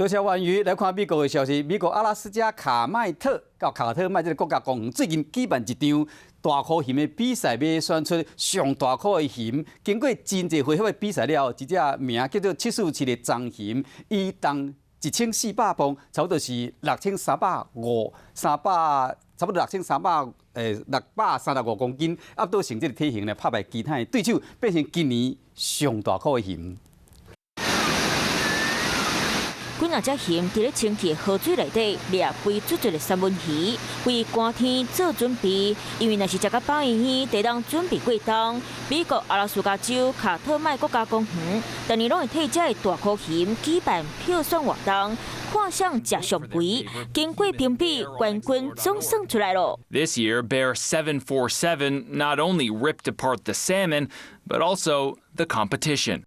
多谢婉瑜来看美国的消息。美国阿拉斯加卡麦特到卡特麦这个国家公园最近举办一场大颗熊的比赛，要选出上大颗的熊。经过真侪回合的比赛了后，一只名叫做747的棕熊，伊重1400磅，差不多是6350、差不多635公斤，压倒性这个体型呢，拍败其他的对手，变成今年上大颗的熊。几若只熊伫咧清气河水内底掠肥足足的三文鱼，为寒天做准备。因为若是食到饱圆圆，得当准备过冬。美国阿拉斯加州卡特麦国家公园，逐年拢会替这大颗熊举办票选活动，看上食上肥。经过评比，冠军总算出来了。This year, Bear 747 not only ripped apart the salmon, but also the competition.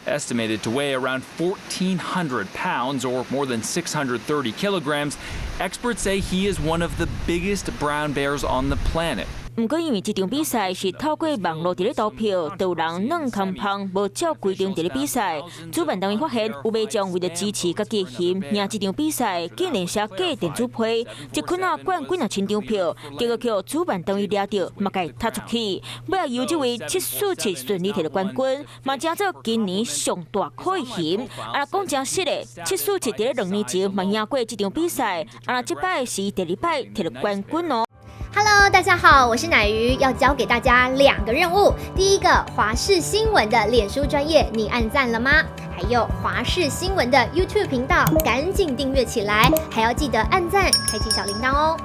Estimated to weigh around 1,400 pounds or more than 630 kilograms, experts say he is one of the biggest brown bears on the planet. 不过，因为这场比赛是透过网络伫咧投票，就有人软空胖，无照规定伫咧比赛。主办单位发现有民众为了支持家己的熊，赢这场比赛，竟然写假电子批，一捆冠几千张票，结果叫主办单位抓到，嘛甲伊踢出去。尾仔由这位747顺利摕到冠军，嘛成做今年上大颗的熊。啊，讲真实的，747伫咧2年前嘛赢过这场比赛，啊，这摆是第2摆摕到冠军哦。Hello， 大家好，我是乃瑜，要教给大家2个任务。第一个，华视新闻的脸书专页，你按赞了吗？还有华视新闻的 YouTube 频道，赶紧订阅起来，还要记得按赞，开启小铃铛哦。